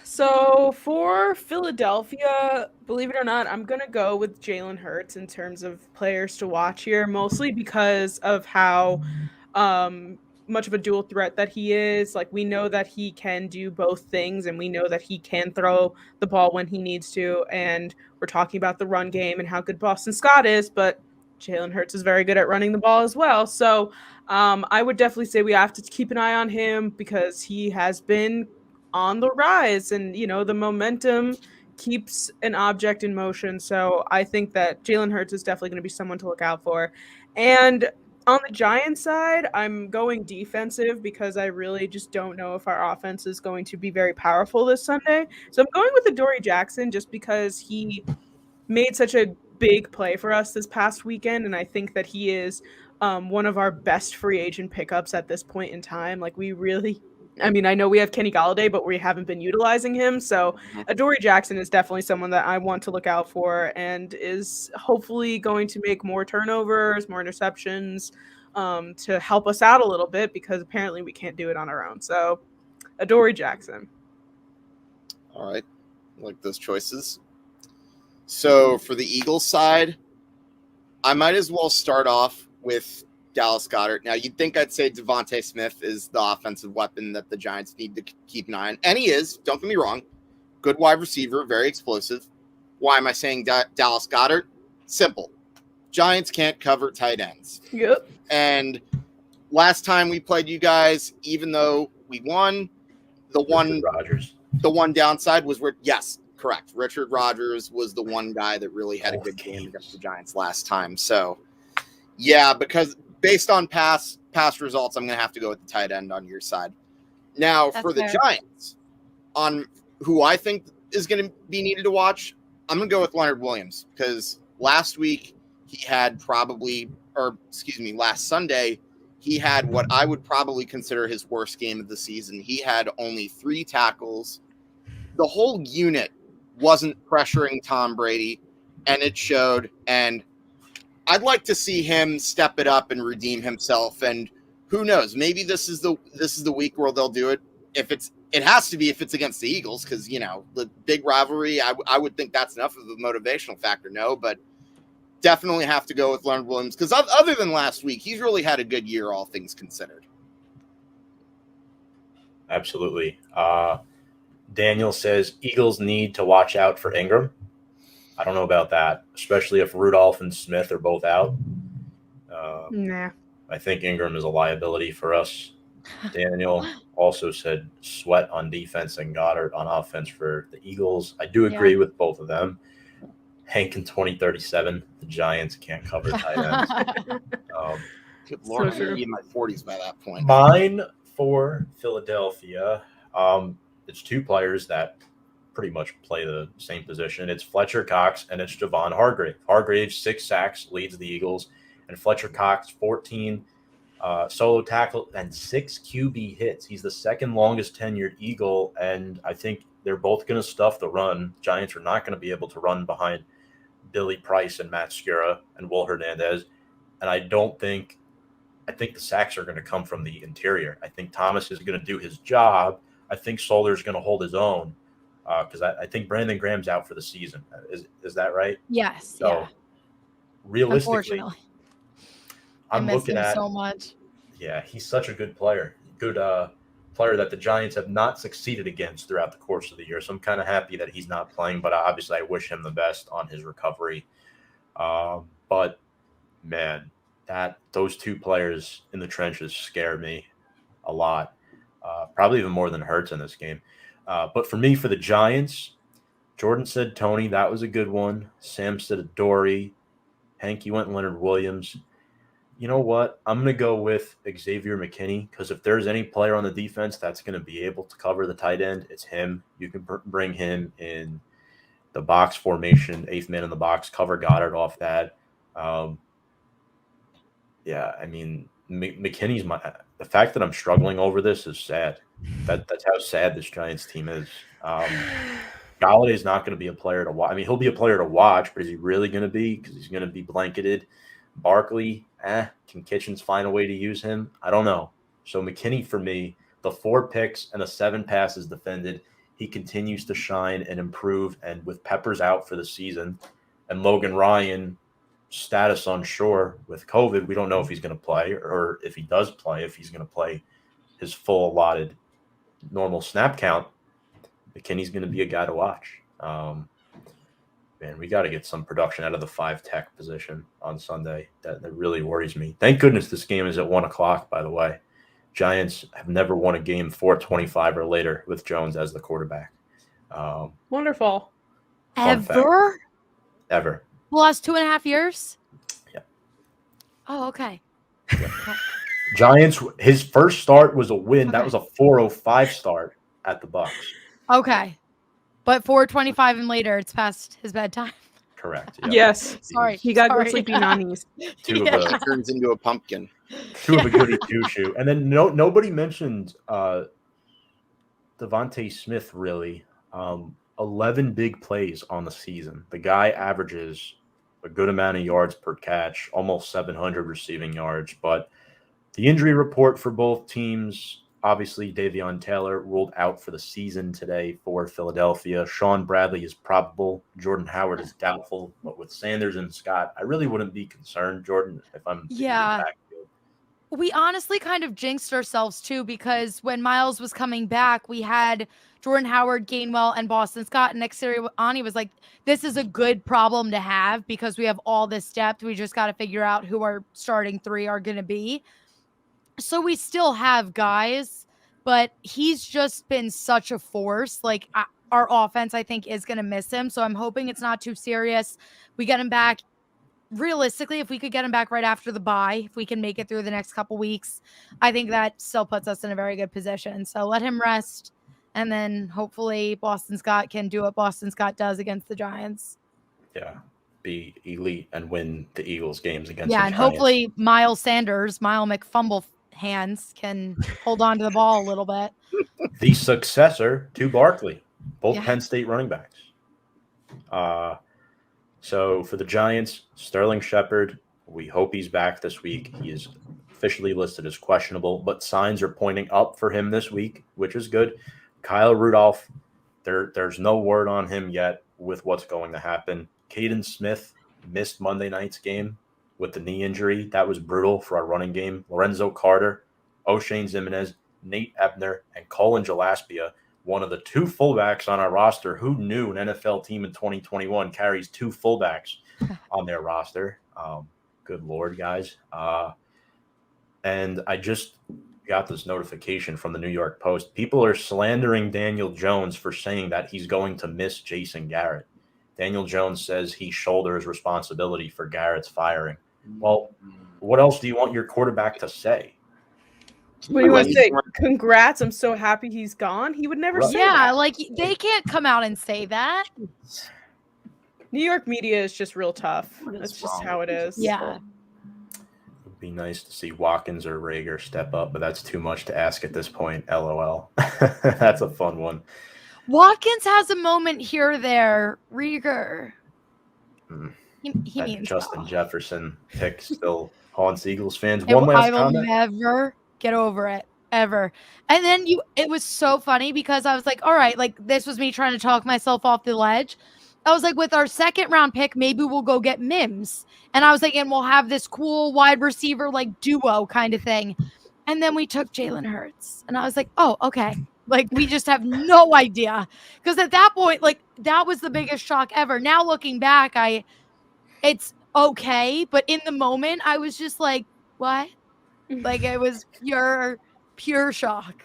So for Philadelphia, believe it or not, I'm going to go with Jalen Hurts in terms of players to watch here, mostly because of how much of a dual threat that he is. Like, we know that he can do both things, and we know that he can throw the ball when he needs to. And we're talking about the run game and how good Boston Scott is, but Jalen Hurts is very good at running the ball as well. So I would definitely say we have to keep an eye on him, because he has been on the rise, and the momentum keeps an object in motion. So I think that Jalen Hurts is definitely going to be someone to look out for. And on the Giants side, I'm going defensive, because I really just don't know if our offense is going to be very powerful this Sunday. So I'm going with Adoree Jackson, just because he made such a big play for us this past weekend, and I think that he is one of our best free agent pickups at this point in time. Like, I know we have Kenny Golladay, but we haven't been utilizing him. So Adoree Jackson is definitely someone that I want to look out for, and is hopefully going to make more turnovers, more interceptions, to help us out a little bit, because apparently we can't do it on our own. So Adoree Jackson. All right. I like those choices. So for the Eagles side, I might as well start off with Dallas Goddard. Now, you'd think I'd say Devontae Smith is the offensive weapon that the Giants need to keep an eye on. And he is. Don't get me wrong. Good wide receiver, very explosive. Why am I saying Dallas Goddard? Simple. Giants can't cover tight ends. Yep. And last time we played you guys, even though we won, the one downside was yes, correct. Richard Rodgers was the one guy that really had a good game against the Giants last time. So, yeah, because based on past results, I'm going to have to go with the tight end on your side. Now, for the Giants, on who I think is going to be needed to watch, I'm going to go with Leonard Williams, because last Sunday, he had what I would probably consider his worst game of the season. He had only 3 tackles. The whole unit wasn't pressuring Tom Brady, and it showed. And I'd like to see him step it up and redeem himself. And who knows? Maybe this is the week where they'll do it. It has to be if it's against the Eagles, because the big rivalry. I would think that's enough of a motivational factor. No, but definitely have to go with Leonard Williams, because other than last week, he's really had a good year, all things considered. Absolutely. Daniel says Eagles need to watch out for Ingram. I don't know about that, especially if Rudolph and Smith are both out. Nah. I think Ingram is a liability for us. Daniel also said Sweat on defense and Goddard on offense for the Eagles. I do agree with both of them. Hank in 2037, the Giants can't cover tight ends. Good Lord, So I'm going to true. be in my 40s by that point. Mine for Philadelphia, it's two players that pretty much play the same position. It's Fletcher Cox and it's Javon Hargrave. Hargrave, 6 sacks, leads the Eagles, and Fletcher Cox, 14 solo tackle and 6 QB hits. He's the second longest tenured Eagle, and I think they're both going to stuff the run. Giants are not going to be able to run behind Billy Price and Matt Skura and Will Hernandez, and I think the sacks are going to come from the interior. I think Thomas is going to do his job. I think Solder's going to hold his own because I think Brandon Graham's out for the season. Is that right? Yes. So, yeah. realistically, Unfortunately. I'm looking at so much. Yeah, he's such a good player. Good player that the Giants have not succeeded against throughout the course of the year. So I'm kind of happy that he's not playing, but obviously I wish him the best on his recovery. But man, those two players in the trenches scare me a lot, probably even more than Hurts in this game. But for me, for the Giants, Jordan said Toney. That was a good one. Sam said Dory. Hank, you went Leonard Williams. You know what? I'm going to go with Xavier McKinney because if there's any player on the defense that's going to be able to cover the tight end, it's him. You can bring him in the box formation, 8th man in the box, cover Goddard off that. Yeah, I mean, McKinney's the fact that I'm struggling over this is sad. That's how sad this Giants team is. Golladay's not going to be a player to watch. I mean, he'll be a player to watch, but is he really going to be? Because he's going to be blanketed. Barkley, can Kitchens find a way to use him? I don't know. So McKinney, for me, the 4 picks and the 7 passes defended, he continues to shine and improve. And with Peppers out for the season and Logan Ryan status unsure with COVID, we don't know if he's going to play or if he does play, if he's going to play his full allotted normal snap count. McKinney's going to be a guy to watch. Man, we got to get some production out of the 5 tech position on Sunday. That really worries me. Thank goodness this game is at 1:00, by the way. Giants have never won a game 4:25 or later with Jones as the quarterback. Wonderful. Ever? Ever. The last 2.5 years? Yeah. Oh, okay. Yeah. Giants, his first start was a win. Okay. That was a 4:05 start at the Bucs. Okay. But 4:25 and later, it's past his bedtime. Correct. Yep. Yes. Sorry. He got good sleepy nannies. Two Yeah. of He turns into a pumpkin. a goody two-shoe. And then nobody mentioned Devontae Smith, really. 11 big plays on the season. The guy averages a good amount of yards per catch, almost 700 receiving yards. But the injury report for both teams, obviously Davion Taylor ruled out for the season today for Philadelphia. Sean Bradley is probable. Jordan Howard is doubtful. But with Sanders and Scott, I really wouldn't be concerned, Jordan, if I'm Yeah. backfield. We honestly kind of jinxed ourselves too, because when Miles was coming back, we had Jordan Howard, Gainwell, and Boston Scott. And Sirianni was like, this is a good problem to have because we have all this depth. We just got to figure out who our starting 3 are going to be. So we still have guys, but he's just been such a force. Like our offense, I think, is going to miss him. So I'm hoping it's not too serious. We get him back. Realistically, if we could get him back right after the bye, if we can make it through the next couple weeks, I think that still puts us in a very good position. So let him rest. And then hopefully Boston Scott can do what Boston Scott does against the Giants. Yeah, be elite and win the Eagles games against the Yeah, and Giants. hopefully Miles McFumble hands can hold on to the ball a little bit. The successor to Barkley, both Yeah. Penn State running backs. So for the Giants, Sterling Shepard, we hope he's back this week. He is officially listed as questionable, but signs are pointing up for him this week, which is good. Kyle Rudolph, there's no word on him yet with what's going to happen. Caden Smith missed Monday night's game with the knee injury. That was brutal for our running game. Lorenzo Carter, O'Shane Zimenez, Nate Ebner, and Colin Gillespie, one of the 2 fullbacks on our roster. Who knew an NFL team in 2021 carries 2 fullbacks on their roster? Good Lord, guys. And I just got this notification from the New York Post. People are slandering Daniel Jones for saying that he's going to miss Jason Garrett. Daniel Jones says he shoulders responsibility for Garrett's firing. Well, what else do you want your quarterback to say? What do you want to say? Congrats! I'm so happy he's gone. He would never say that. Yeah, like they can't come out and say that. New York media is just real tough. That's just how it is. Yeah. It would be nice to see Watkins or Rager step up, but that's too much to ask at this point. LOL. That's a fun one. Watkins has a moment here or there. Rieger. He means Justin Jefferson pick still haunts Eagles fans. I Last will comment. never get over it. Ever. And then it was so funny because I was like, all right, like this was me trying to talk myself off the ledge. I was like, with our second round pick, maybe we'll go get Mims. And I was like, and we'll have this cool wide receiver like duo kind of thing. And then we took Jalen Hurts. And I was like, oh, okay. Like we just have no idea. Because at that point, like that was the biggest shock ever. Now looking back, it's okay. But in the moment, I was just like, what? Like it was pure shock.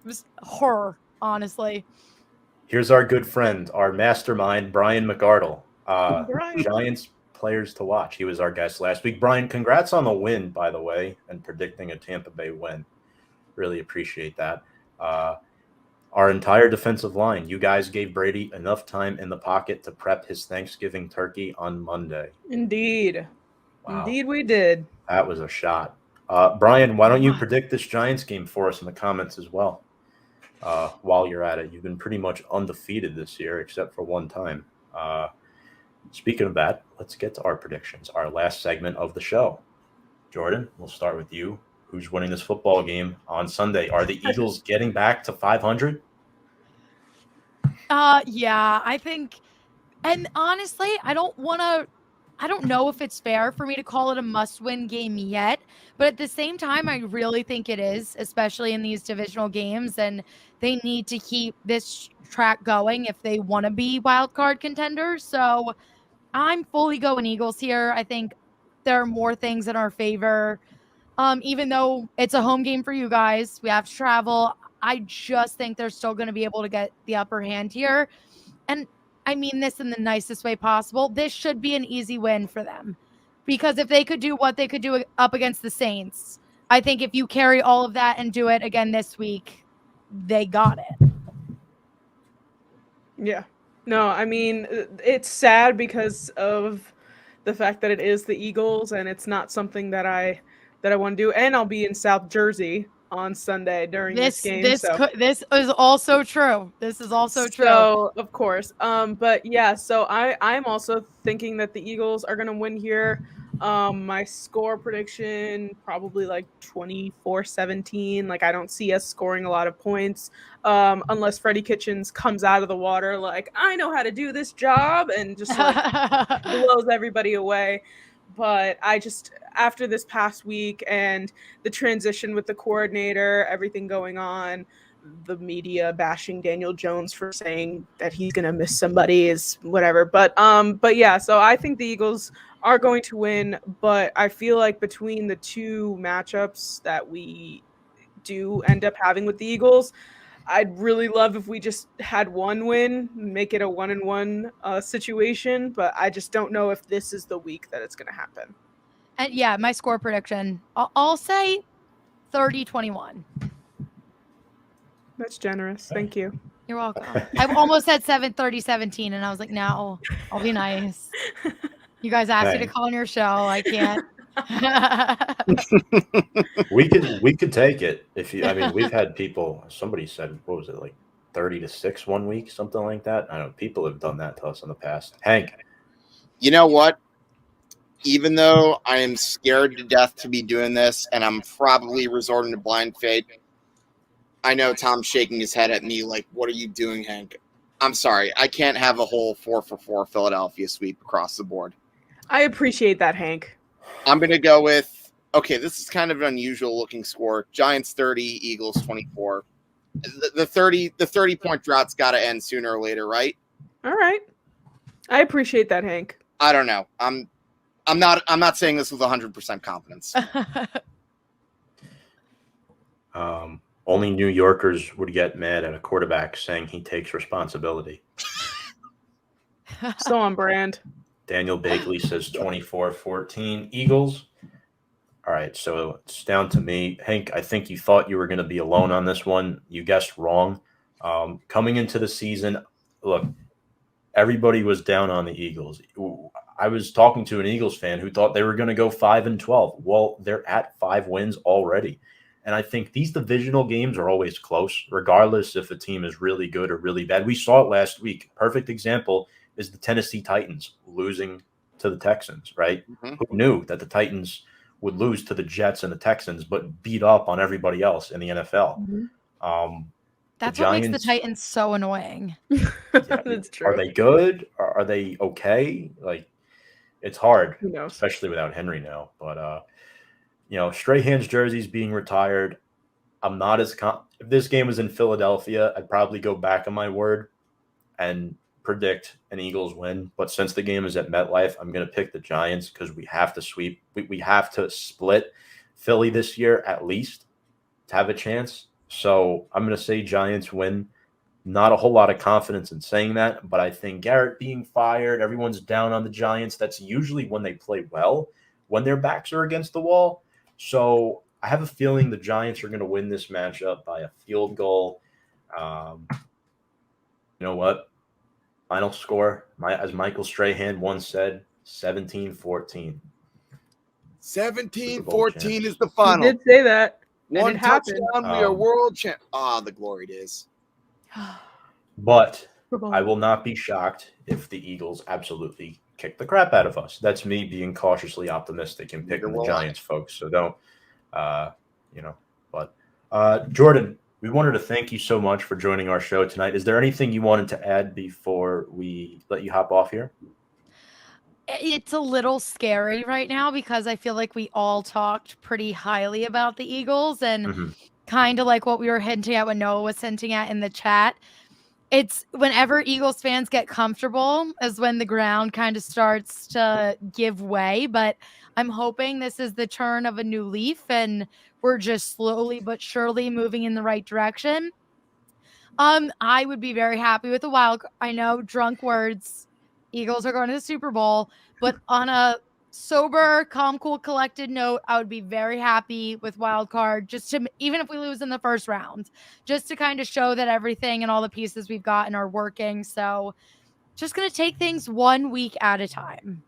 It was horror, honestly. Here's our good friend, our mastermind, Brian McArdle. Giants players to watch. He was our guest last week. Brian, congrats on the win, by the way, and predicting a Tampa Bay win. Really appreciate that. Our entire defensive line, you guys gave Brady enough time in the pocket to prep his Thanksgiving turkey on Monday. Indeed. Wow. Indeed we did. That was a shot. Brian, why don't you predict this Giants game for us in the comments as well? While you're at it, you've been pretty much undefeated this year, except for one time. Speaking of that, let's get to our predictions, our last segment of the show. Jordan, we'll start with you. Who's winning this football game on Sunday? Are the Eagles getting back to 500? Yeah, I think, and honestly, I don't know if it's fair for me to call it a must-win game yet, but at the same time, I really think it is, especially in these divisional games, and they need to keep this track going if they want to be wild card contenders. So I'm fully going Eagles here. I think there are more things in our favor. Even though it's a home game for you guys, we have to travel. I just think they're still going to be able to get the upper hand here. And I mean this in the nicest way possible. This should be an easy win for them. Because if they could do what they could do up against the Saints, I think if you carry all of that and do it again this week, they got it. Yeah. No, I mean, it's sad because of the fact that it is the Eagles and it's not something that I want to do. And I'll be in South Jersey on Sunday during this game. This is also true. This is also true. So, of course. But yeah, so I'm also thinking that the Eagles are going to win here. My score prediction, probably like 24-17. Like, I don't see us scoring a lot of points unless Freddie Kitchens comes out of the water like, I know how to do this job, and just like blows everybody away. But I just, after this past week and the transition with the coordinator, everything going on, the media bashing Daniel Jones for saying that he's going to miss somebody is whatever. But yeah, so I think the Eagles are going to win, but I feel like between the two matchups that we do end up having with the Eagles, I'd really love if we just had one win, make it a 1-1 situation, but I just don't know if this is the week that it's going to happen. And yeah, my score prediction, I'll say 30-21. That's generous. Thank you. You're welcome. I almost said 30-17, and I was like, no, I'll be nice. You guys asked me to call on your show. I can't. We could take it if you. I mean, we've had people. Somebody said, what was it, like 30-6 1 week, something like that. I don't know. People have done that to us in the past. Hank, you know what? Even though I am scared to death to be doing this, and I'm probably resorting to blind faith, I know Tom's shaking his head at me like, "What are you doing, Hank?" I'm sorry, I can't have a whole 4-for-4 Philadelphia sweep across the board. I appreciate that, Hank. I'm going to go with, okay, this is kind of an unusual looking score. Giants 30, Eagles 24. The 30-point drought's got to end sooner or later, right? All right. I appreciate that, Hank. I don't know. I'm not saying this with 100% confidence. Only New Yorkers would get mad at a quarterback saying he takes responsibility. So on brand. Daniel Bakley says 24-14 Eagles. All right, so it's down to me. Hank, I think you thought you were going to be alone on this one. You guessed wrong. Coming into the season, look, everybody was down on the Eagles. I was talking to an Eagles fan who thought they were going to go 5-12. Well, they're at 5 wins already. And I think these divisional games are always close, regardless if a team is really good or really bad. We saw it last week. Perfect example is the Tennessee Titans losing to the Texans, right? Mm-hmm. Who knew that the Titans would lose to the Jets and the Texans, but beat up on everybody else in the NFL? Mm-hmm. That's what makes the Titans so annoying. Yeah, That's true. Are they good? Are they okay? Like, it's hard, Who knows? especially without Henry now. But, Strahan's jersey's being retired. I'm not as if this game was in Philadelphia, I'd probably go back on my word and predict an Eagles win. But since the game is at MetLife, I'm going to pick the Giants because we have to sweep. We have to split Philly this year at least to have a chance. So I'm going to say Giants win. Not a whole lot of confidence in saying that, but I think Garrett being fired, everyone's down on the Giants. That's usually when they play well, when their backs are against the wall. So I have a feeling the Giants are going to win this matchup by a field goal. You know what? Final score, as Michael Strahan once said, 17-14. 17-14 is the final. He did say that. One touchdown, we are world champ. The glory days. But I will not be shocked if the Eagles absolutely kick the crap out of us. That's me being cautiously optimistic and picking the Giants, folks. So don't, But Jordan, we wanted to thank you so much for joining our show tonight. Is there anything you wanted to add before we let you hop off here? It's a little scary right now because I feel like we all talked pretty highly about the Eagles and kind of like what we were hinting at when Noah was hinting at in the chat. It's whenever Eagles fans get comfortable is when the ground kind of starts to give way. But I'm hoping this is the turn of a new leaf and we're just slowly but surely moving in the right direction. I would be very happy with the wild. I know, drunk words. Eagles are going to the Super Bowl, but on a sober, calm, cool, collected note, I would be very happy with wild card, just to, even if we lose in the first round, just to kind of show that everything and all the pieces we've gotten are working. So just going to take things 1 week at a time.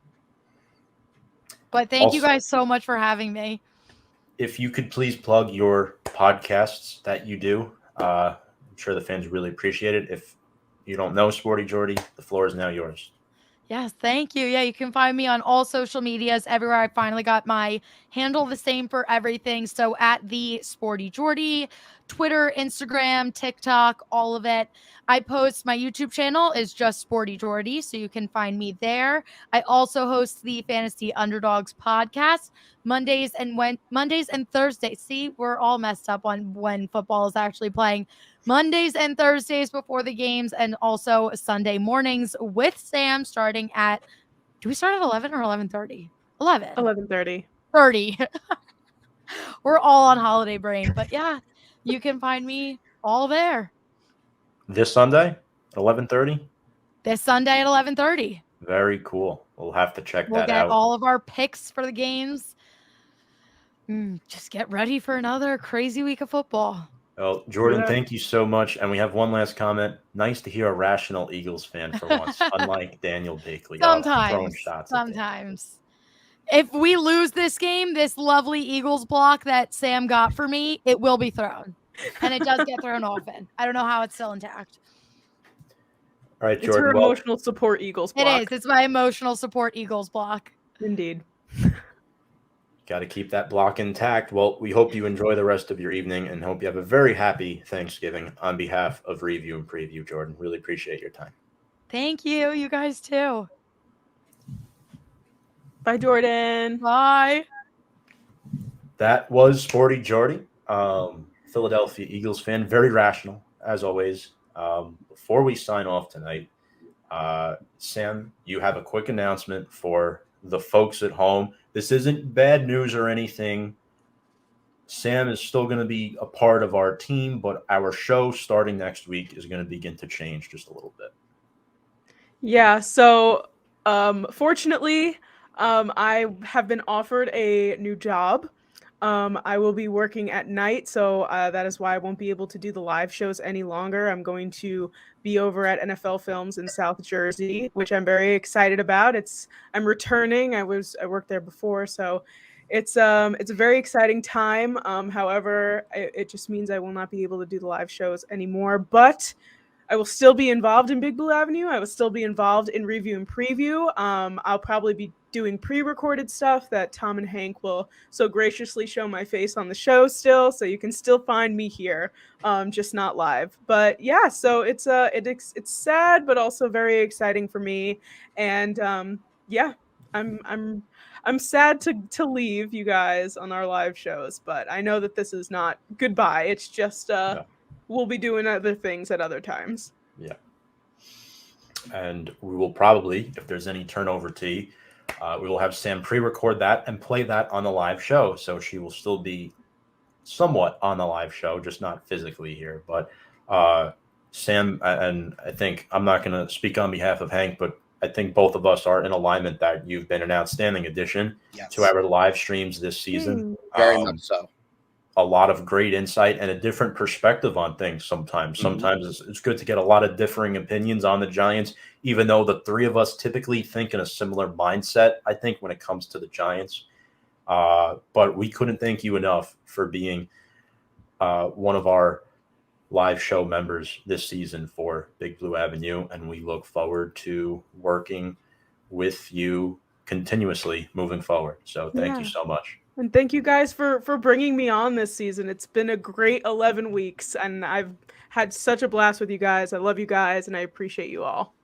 But thank you guys so much for having me. If you could please plug your podcasts that you do, I'm sure the fans really appreciate it. If you don't know Sporty Jordy, the floor is now yours. Yes, thank you. Yeah, you can find me on all social medias everywhere. I finally got my handle the same for everything. So at the Sporty Jordy, Twitter, Instagram, TikTok, all of it. I post, my YouTube channel is just Sporty Jordy, so you can find me there. I also host the Fantasy Underdogs podcast Mondays and Thursdays. See, we're all messed up on when football is actually playing. Mondays and Thursdays before the games, and also Sunday mornings with Sam starting at, do we start at 11 or 11:30? 11. 11:30. 30. We're all on holiday brain, but yeah, you can find me all there. This Sunday at 11:30? This Sunday at 11:30. Very cool. We'll have to check that out. We'll get all of our picks for the games. Just get ready for another crazy week of football. Well, Jordan, thank you so much. And we have one last comment. Nice to hear a rational Eagles fan for once, unlike Daniel Bakley. Sometimes. If we lose this game, this lovely Eagles block that Sam got for me, it will be thrown. And it does get thrown often. I don't know how it's still intact. All right, Jordan. It's her emotional support Eagles block. It is. It's my emotional support Eagles block. Indeed. Got to keep that block intact. Well, we hope you enjoy the rest of your evening and hope you have a very happy Thanksgiving on behalf of Review and Preview, Jordan. Really appreciate your time. Thank you. You guys too. Bye, Jordan. Bye. That was Sporty Jordy, Philadelphia Eagles fan. Very rational, as always. Before we sign off tonight, Sam, you have a quick announcement for the folks at home. This isn't bad news or anything. Sam is still going to be a part of our team, but our show starting next week is going to begin to change just a little bit. Yeah, so fortunately, I have been offered a new job. I will be working at night, so that is why I won't be able to do the live shows any longer. I'm going to be over at NFL Films in South Jersey, which I'm very excited about. I'm returning. I worked there before, so it's a very exciting time. However, it just means I will not be able to do the live shows anymore, but I will still be involved in Big Blue Avenue. I will still be involved in review and preview. I'll probably be doing pre-recorded stuff that Tom and Hank will so graciously show my face on the show still, so you can still find me here, just not live. But yeah, so it's sad but also very exciting for me, and yeah, I'm sad to leave you guys on our live shows, but I know that this is not goodbye. It's just No. we'll be doing other things at other times. Yeah. And we will probably, if there's any turnover tea, we will have Sam pre-record that and play that on the live show. So she will still be somewhat on the live show, just not physically here. But Sam, and I think I'm not going to speak on behalf of Hank, but I think both of us are in alignment that you've been an outstanding addition to our live streams this season. Very much so. A lot of great insight and a different perspective on things sometimes. Sometimes it's good to get a lot of differing opinions on the Giants, even though the three of us typically think in a similar mindset, I think, when it comes to the Giants. But we couldn't thank you enough for being one of our live show members this season for Big Blue Avenue, and we look forward to working with you continuously moving forward. So thank you so much. And thank you guys for bringing me on this season. It's been a great 11 weeks, and I've had such a blast with you guys. I love you guys, and I appreciate you all.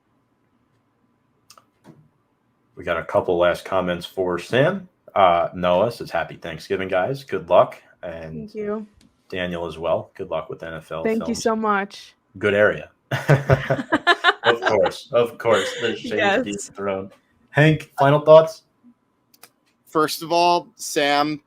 We got a couple last comments for Sam. Noah says, happy Thanksgiving, guys. Good luck. And thank you. Daniel as well. Good luck with NFL Thank you so much. Good area. Of course. The shade being thrown. Hank, final thoughts? First of all, Sam,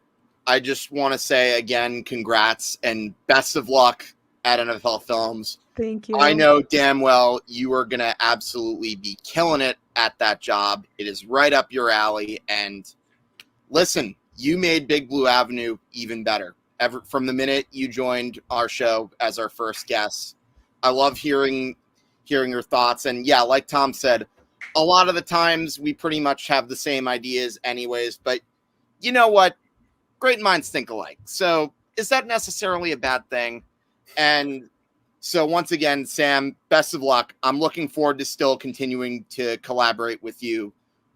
I just want to say again, congrats and best of luck at NFL Films. Thank you. I know damn well you are going to absolutely be killing it at that job. It is right up your alley. And listen, you made Big Blue Avenue even better. From the minute you joined our show as our first guest. I love hearing your thoughts. And yeah, like Tom said, a lot of the times we pretty much have the same ideas anyways, but you know what? Great minds think alike. So is that necessarily a bad thing? And so once again, Sam, best of luck. I'm looking forward to still continuing to collaborate with you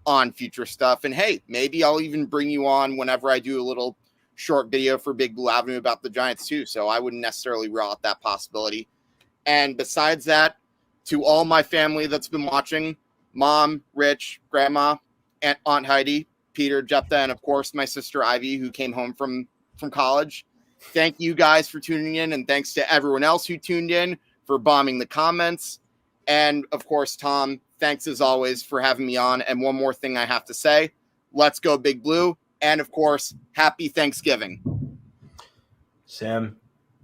on future stuff. And hey, maybe I'll even bring you on whenever I do a little short video for Big Blue Avenue about the Giants too. So I wouldn't necessarily rule out that possibility. And besides that, to all my family that's been watching, Mom, Rich, Grandma, Aunt Heidi, Peter, Jephthah, and of course my sister Ivy, who came home from college. Thank you guys for tuning in, and thanks to everyone else who tuned in for bombing the comments. And of course, Tom, thanks as always for having me on. And one more thing I have to say, let's go Big Blue. And of course, happy Thanksgiving. Sam,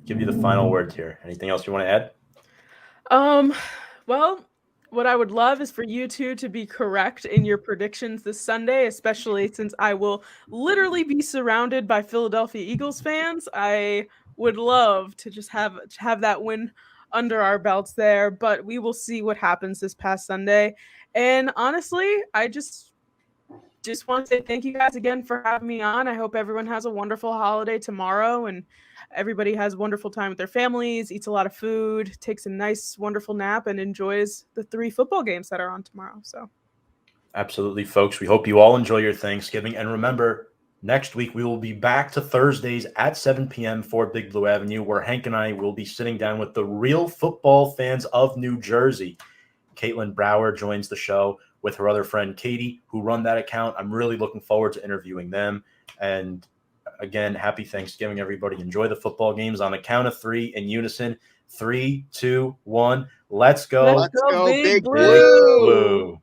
give you the final words here. Anything else you want to add? Well, what I would love is for you two to be correct in your predictions this Sunday, especially since I will literally be surrounded by Philadelphia Eagles fans. I would love to just have that win under our belts there, but we will see what happens this past Sunday. And honestly, I just want to say thank you guys again for having me on. I hope everyone has a wonderful holiday tomorrow and everybody has a wonderful time with their families, eats a lot of food, takes a nice, wonderful nap, and enjoys the 3 football games that are on tomorrow. So, absolutely, folks. We hope you all enjoy your Thanksgiving. And remember, next week we will be back to Thursdays at 7 p.m. for Big Blue Avenue, where Hank and I will be sitting down with the real football fans of New Jersey. Caitlin Brower joins the show with her other friend Katie, who run that account. I'm really looking forward to interviewing them. And again, happy Thanksgiving, everybody. Enjoy the football games on the count of 3 in unison. 3, 2, 1. Let's go. Let's go Big Blue. Big Blue.